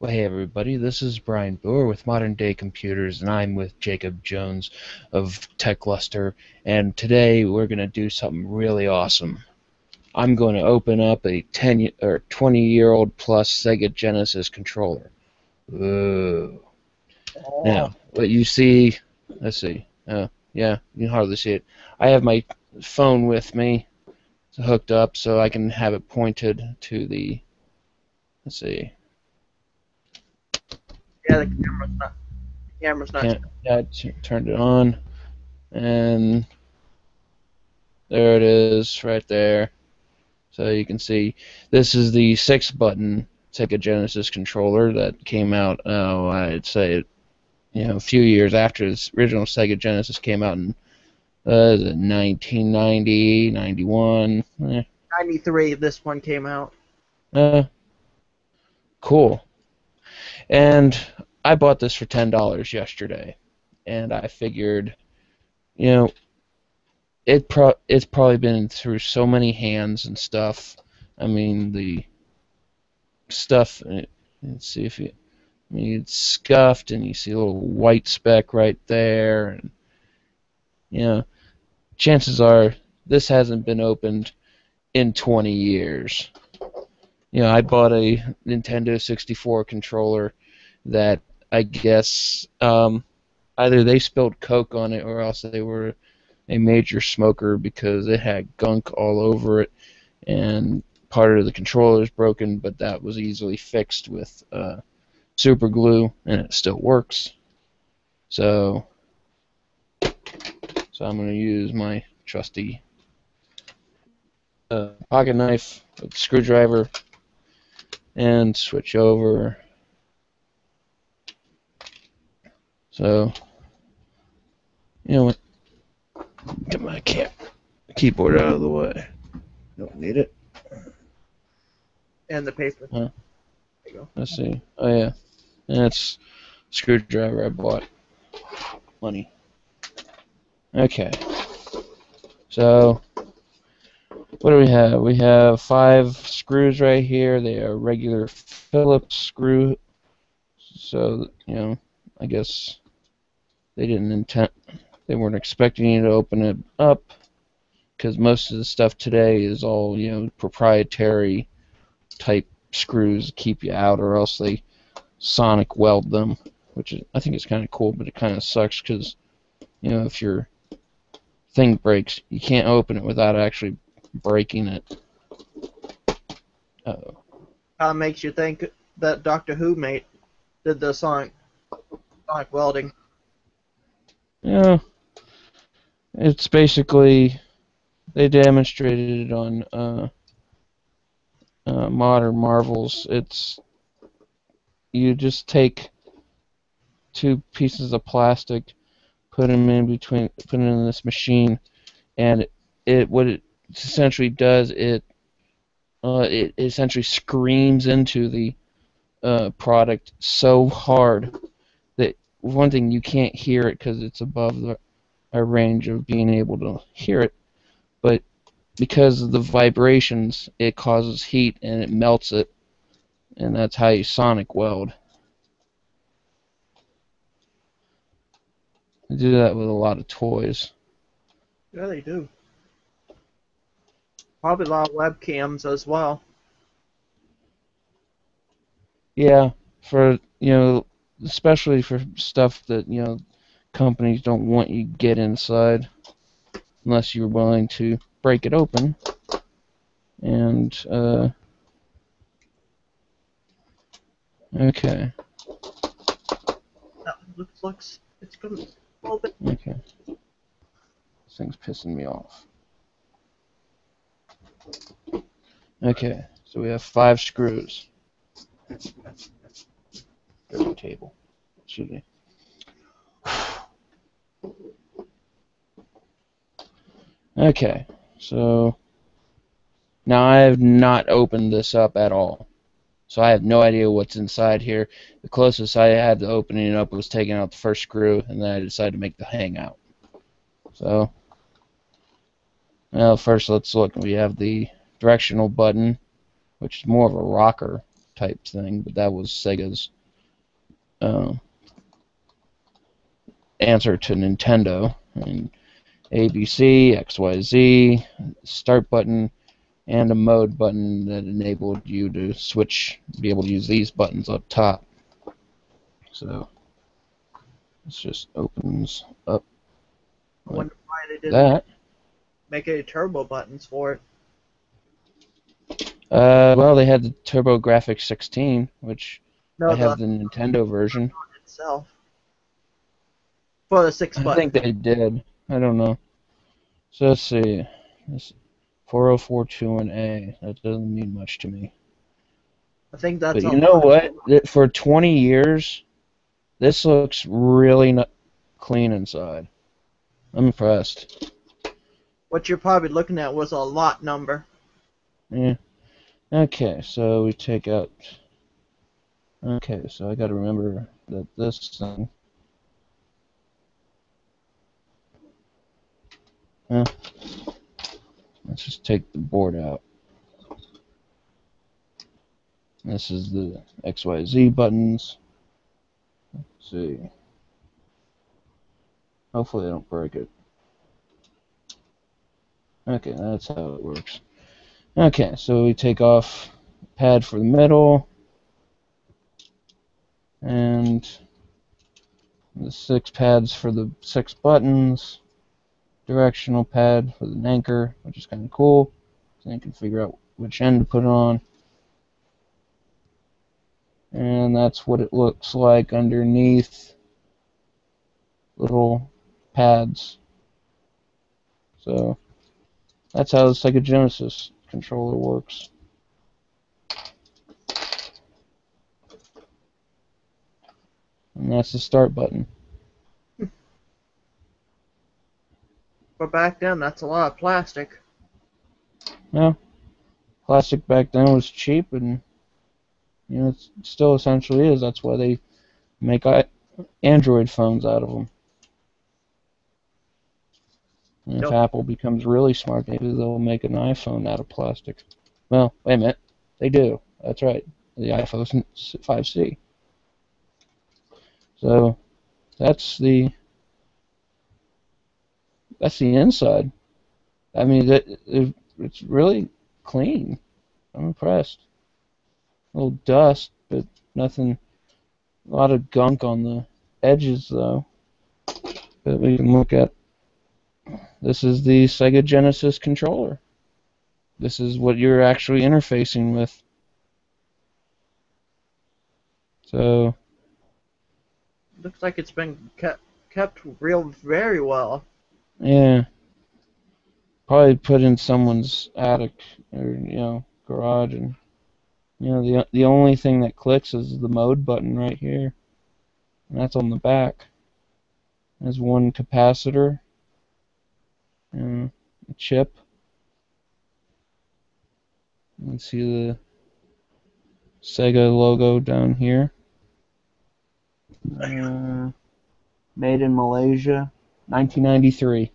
Well, hey everybody, this is Brian Boer with Modern Day Computers, and I'm with Jacob Jones of TechLuster, and today we're going to do something really awesome. I'm going to open up a 10 or 20-year-old plus Sega Genesis controller. Whoa. Oh, Now, what you see, let's see, yeah, you can hardly see it. I have my phone with me hooked up so I can have it pointed to the, let's see, yeah, the camera's not. yeah, turned it on, and there it is, right there. So you can see this is the 6-button Sega Genesis controller that came out. Oh, I'd say a few years after this original Sega Genesis came out in 1990, 91. 93, this one came out. Uh, cool. And I bought this for $10 yesterday, and I figured, you know, it's probably been through so many hands and stuff. I mean, the stuff. Let's see if you. I mean, it's scuffed, and you see a little white speck right there, and you know, chances are this hasn't been opened in 20 years. I bought a Nintendo 64 controller that I guess either they spilled Coke on it or else they were a major smoker because it had gunk all over it, and part of the controller is broken, but that was easily fixed with super glue, and it still works. So, so I'm going to use my trusty pocket knife with screwdriver and switch over. So, what? Get my keyboard out of the way. Don't need it. And the paper. Huh? There you go. Let's see. Oh yeah, and that's screwdriver I bought. Money. Okay. So what do we have? We have 5 screws right here. They are regular Phillips screw. So I guess they weren't expecting you to open it up because most of the stuff today is all proprietary type screws to keep you out, or else they sonic weld them, which I think is kind of cool, but it kind of sucks because if your thing breaks, you can't open it without actually breaking it. Uh-oh. Makes you think that Doctor Who mate did the sonic welding. Yeah, it's basically they demonstrated it on Modern Marvels. It's you just take 2 pieces of plastic, put them in this machine, and what it essentially does, it essentially screams into the product so hard that one thing you can't hear it because it's above our range of being able to hear it, but because of the vibrations, it causes heat and it melts it, and that's how you sonic weld. They do that with a lot of toys. Yeah, they do. Probably a lot of webcams as well. Yeah, for especially for stuff that companies don't want you to get inside unless you're willing to break it open. And okay, That looks it's gonna a little bit. okay, this thing's pissing me off. Okay, so we have 5 screws. There's the table. Excuse me. Okay, so now I have not opened this up at all. So I have no idea what's inside here. The closest I had to opening it up was taking out the first screw, and then I decided to make the hangout. So, now first let's look. We have the directional button, which is more of a rocker type thing, but that was Sega's uh, answer to Nintendo. And ABC, XYZ, start button, and a mode button that enabled you to switch, be able to use these buttons up top. So this just opens up I like wonder why they didn't that. make any turbo buttons for it. Well, they had the TurboGrafx 16, which I No, the have the Nintendo version. itself for the six I button. think they did. I don't know. So let's see. This 4042A. That doesn't mean much to me. I think But that's a you know lot. what? For 20 years, this looks really clean inside. I'm impressed. What you're probably looking at was a lot number. Yeah. Okay, so we take out. Okay, so I got to remember that this thing. Uh, let's just take the board out. This is the XYZ buttons. Let's see. Hopefully I don't break it. Okay, that's how it works. Okay, so we take off pad for the middle and the 6 pads for the 6 buttons. Directional pad with an anchor, which is kind of cool. So you can figure out which end to put it on. And that's what it looks like underneath little pads. So that's how the Sega Genesis controller works. And that's the start button. But back then, that's a lot of plastic. Now, plastic back then was cheap, and it still essentially is. That's why they make Android phones out of them. And if Nope. Apple becomes really smart, maybe they'll make an iPhone out of plastic. Well, wait a minute. They do. That's right. The iPhone 5C. So that's the inside. I mean, it's really clean. I'm impressed. A little dust, but nothing. A lot of gunk on the edges, though. But we can look at. This is the Sega Genesis controller. This is what you're actually interfacing with. So Looks like it's been kept real very well. yeah, probably put in someone's attic or garage, and the only thing that clicks is the mode button right here, and that's on the back. There's one capacitor, and a chip. You can see the Sega logo down here. Made in Malaysia, 1993.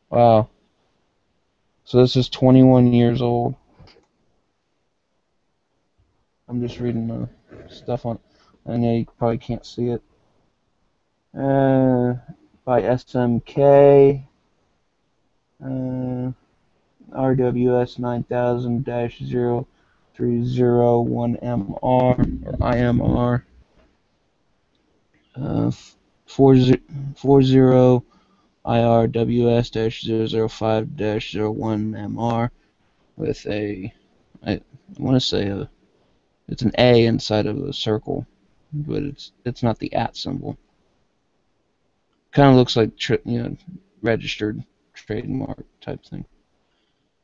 Wow. So this is 21 years old. I'm just reading the stuff on. I know you probably can't see it. By SMK. RWS 9000-0301MR or IMR. 40 IRWS-005-01MR with I want to say it's an A inside of a circle, but it's not the at symbol. Kind of looks like registered trademark type thing.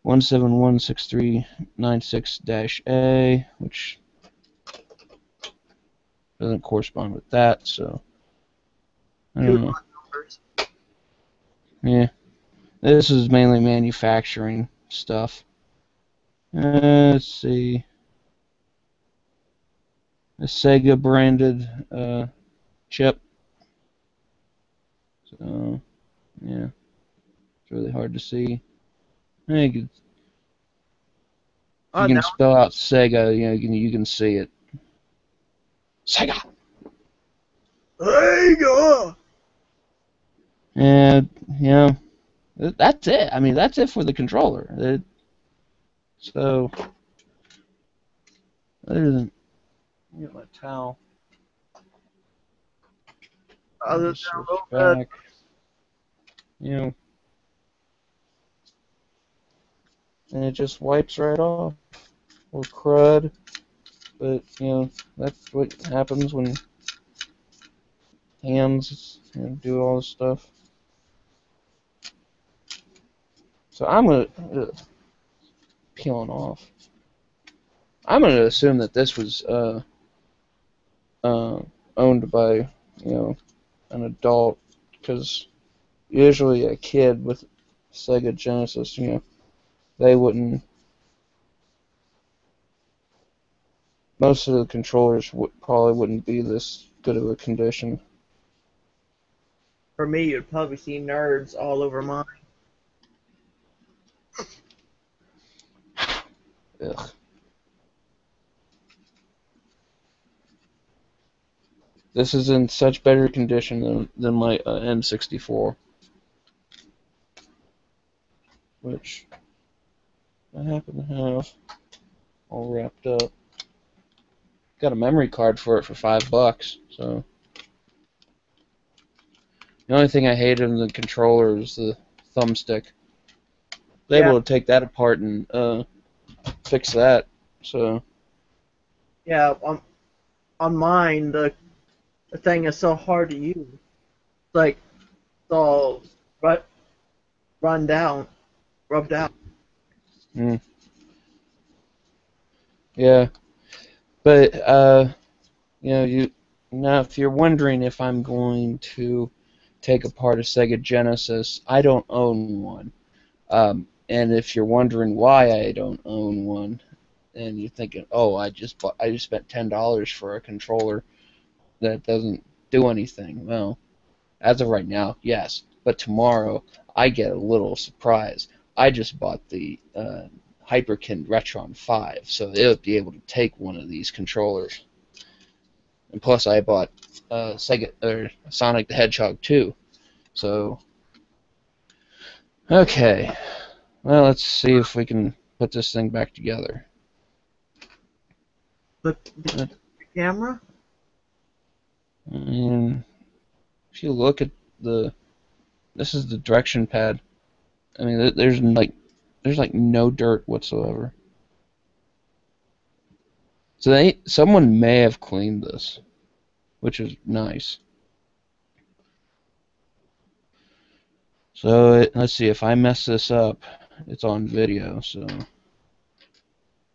1716396-A, which doesn't correspond with that, so I Two don't know. numbers. Yeah, this is mainly manufacturing stuff. Let's see. A Sega branded chip. So yeah, it's really hard to see. I think if Oh, you can now spell out Sega, you can see it. Sega. Sega. And that's it. I mean, that's it for the controller. So other than get my towel, I'll Other than just switch a little bit, back. You know, and it just wipes right off. Or crud. But that's what happens when hands do all this stuff. So I'm gonna peeling off. I'm gonna assume that this was uh, owned by an adult, because usually a kid with Sega Genesis, they wouldn't. Most of the controllers probably wouldn't be this good of a condition. for me, you'd probably see nerds all over mine. Ugh. This is in such better condition than my N64, which I happen to have all wrapped up. Got a memory card for it for $5. So the only thing I hated in the controller is the thumbstick. I was Yeah, able to take that apart and fix that. So yeah. On mine, the thing is so hard to use. It's like it's all run down, rubbed out. mm, yeah, but you now if you're wondering if I'm going to take apart a Sega Genesis, I don't own one. And if you're wondering why I don't own one, and you're thinking, oh, I just spent $10 for a controller that doesn't do anything. Well, as of right now, yes. But tomorrow, I get a little surprise. I just bought the Hyperkin Retron 5, so it'll be able to take one of these controllers. And plus, I bought Sega or Sonic the Hedgehog 2. So, okay. Well, let's see if we can put this thing back together. The camera. And if you look at this is the direction pad. I mean, there's like no dirt whatsoever. So someone may have cleaned this, which is nice. So let's see, if I mess this up, it's on video. So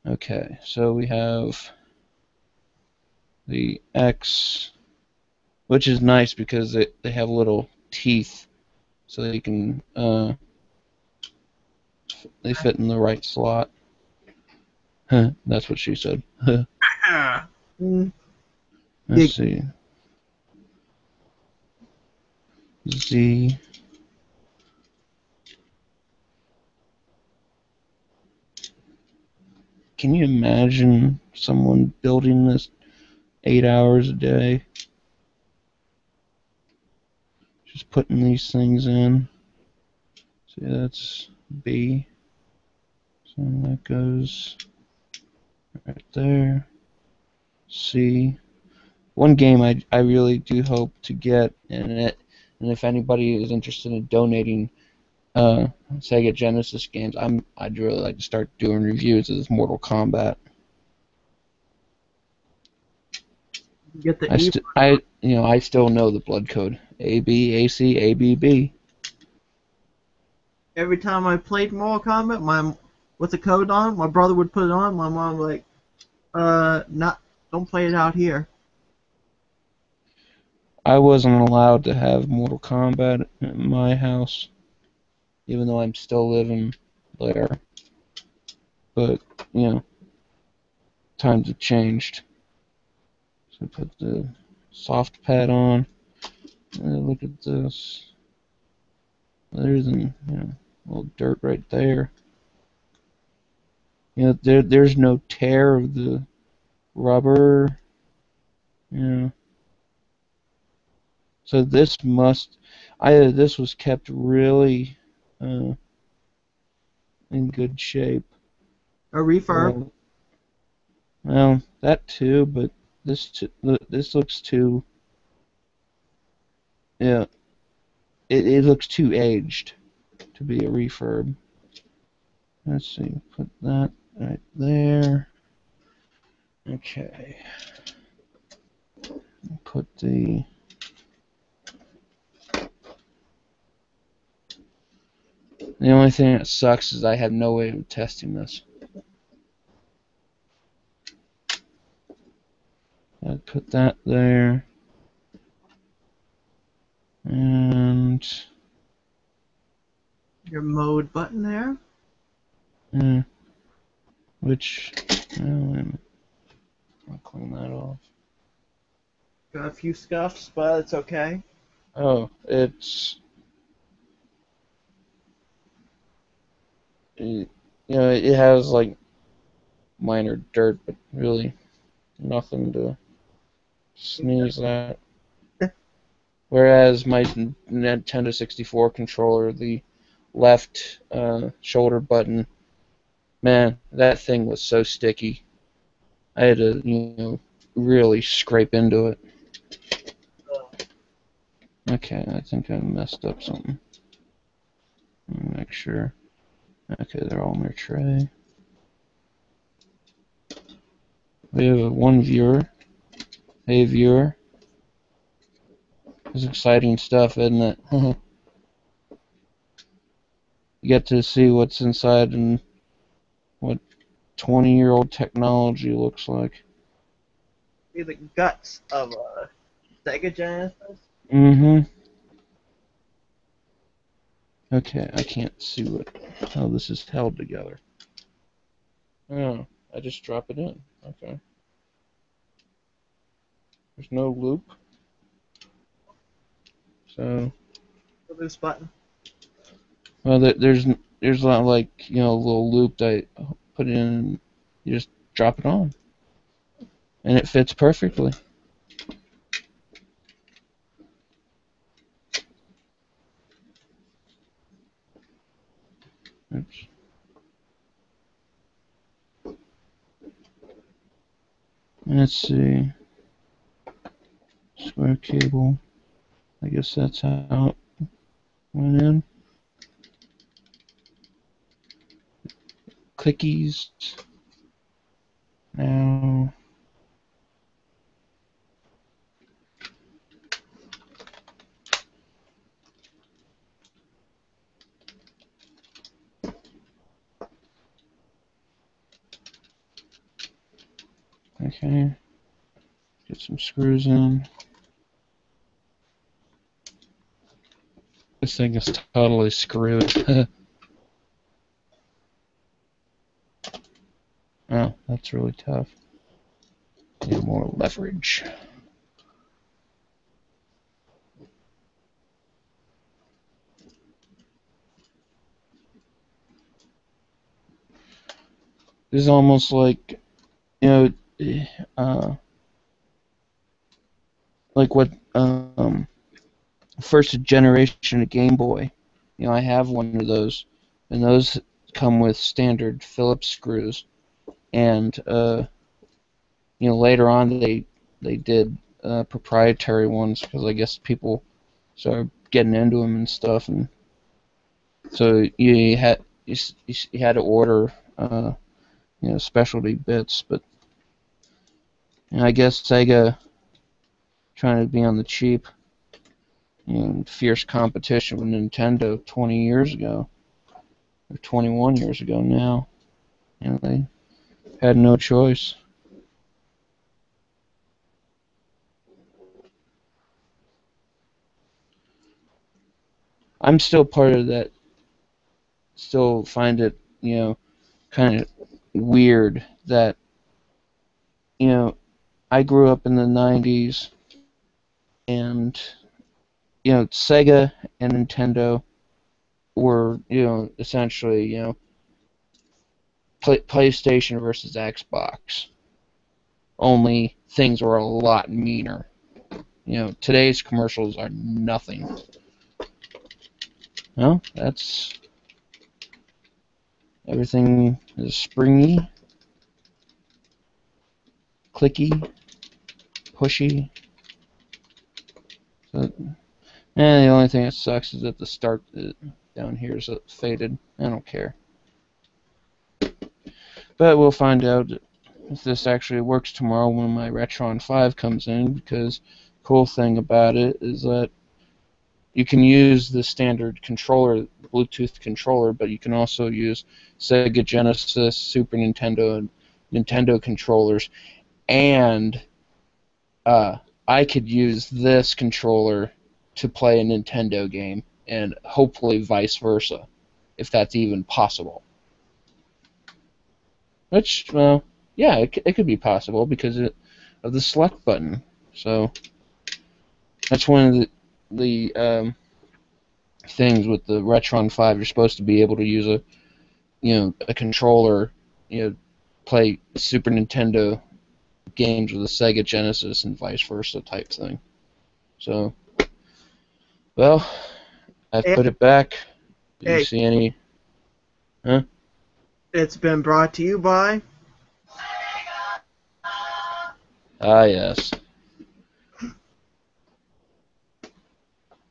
okay, so we have the X, which is nice because they have little teeth, so they can they fit in the right slot. That's what she said. Mm. Let's see. Z. Can you imagine someone building this 8 hours a day? Just putting these things in. See, that's B. So that goes right there. C. One game I really do hope to get, and if anybody is interested in donating Sega Genesis games, I'd really like to start doing reviews of this Mortal Kombat. Get the I still know the blood code. A B A C A B B. Every time I played Mortal Kombat, with the code on, my brother would put it on. My mom would like, not don't play it out here. I wasn't allowed to have Mortal Kombat at my house, even though I'm still living there. But, times have changed. So put the soft pad on. Look at this. There's a little dirt right there. There's no tear of the rubber. Yeah. So this must either this was kept really uh, in good shape. A refurb. Well, well, that too, but this looks too yeah, it looks too aged to be a refurb. Let's see, put that right there. Okay, put the only thing that sucks is I have no way of testing this. I'd put that there, and Your mode button there. uh, which I'll clean that off. Got a few scuffs, but it's okay. Oh, it has like minor dirt, but really nothing to sneeze at. Whereas my Nintendo 64 controller, the left shoulder button, man, that thing was so sticky. I had to, really scrape into it. Okay, I think I messed up something. Let me make sure. Okay, they're all in their tray. We have one viewer. Hey, viewer. It's exciting stuff, isn't it? You get to see what's inside and what 20-year-old technology looks like. See the guts of a Sega Genesis. Mm-hmm. Okay, I can't see how this is held together. Oh, I just drop it in. Okay. There's no loop. So, The loose button. well, there's not like, a little loop that I put in. You just drop it on, and it fits perfectly. Oops. Let's see. Square cable. I guess that's how it went in. Clickies. Now. Okay. Get some screws in. This thing is totally screwed. Oh, that's really tough. Need more leverage. This is almost like, uh, like what first generation of Game Boy. I have one of those, and those come with standard Phillips screws. And later on they did proprietary ones because I guess people started getting into them and stuff, and so you had to order specialty bits. But I guess Sega trying to be on the cheap, fierce competition with Nintendo 20 years ago, or 21 years ago now. They had no choice. I'm still part of that. Still find it, kind of weird that, I grew up in the 90s, and, Sega and Nintendo were, essentially, PlayStation versus Xbox. only things were a lot meaner. Today's commercials are nothing. Well, that's everything is springy, clicky, pushy. So, the only thing that sucks is that the start down here is faded. I don't care. But we'll find out if this actually works tomorrow when my Retron 5 comes in, because the cool thing about it is that you can use the standard controller, Bluetooth controller, but you can also use Sega Genesis, Super Nintendo, and Nintendo controllers, and I could use this controller to play a Nintendo game, and hopefully vice versa, if that's even possible. Which, well, yeah, it could be possible because of the select button. So that's one of the things with the Retron 5. You're supposed to be able to use a controller, play Super Nintendo games with a Sega Genesis and vice versa type thing. So, well, I've Hey, put it back. Do you hey, see any? Huh? it's been brought to you by. Ah, yes.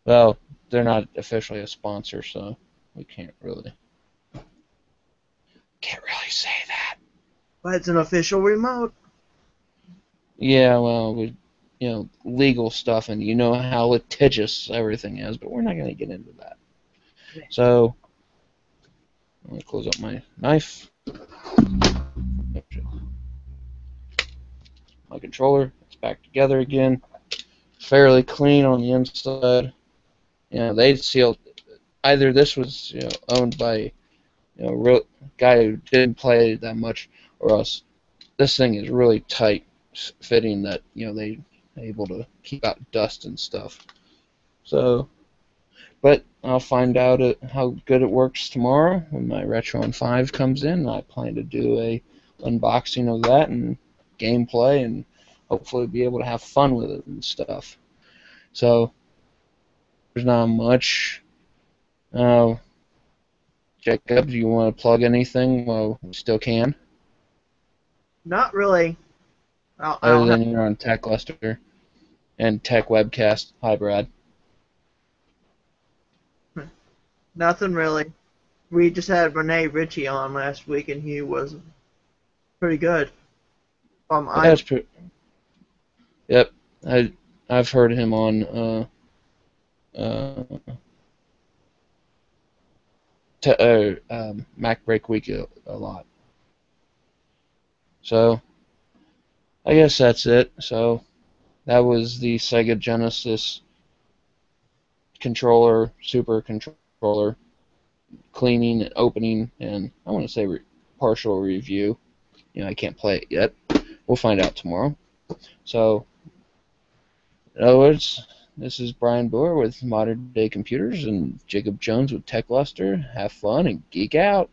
Well, they're not officially a sponsor, so we can't really say that. But it's an official remote. Yeah, well, legal stuff, and you know how litigious everything is, but we're not going to get into that. So, I'm going to close up my knife. My controller, it's back together again. Fairly clean on the inside. They sealed. Either this was owned by real guy who didn't play that much, or else this thing is really tight fitting that they able to keep out dust and stuff. So, but I'll find out how good it works tomorrow when my Retron 5 comes in. I plan to do a unboxing of that and gameplay, and hopefully be able to have fun with it and stuff. So there's not much. Jacob, do you want to plug anything? Well, we still can. Not really. I Other don't than you're on Tech Luster and Tech Webcast. Hi, Brad. have nothing really. We just had Renee Ritchie on last week, and he was pretty good. Yeah, I yep. I've heard him on uh, Mac Break Week a lot. So I guess that's it. So that was the Sega Genesis controller, super controller, cleaning and opening, and I want to say partial review. I can't play it yet. We'll find out tomorrow. So, in other words, this is Brian Boer with Modern Day Computers and Jacob Jones with Tech Luster. Have fun and geek out.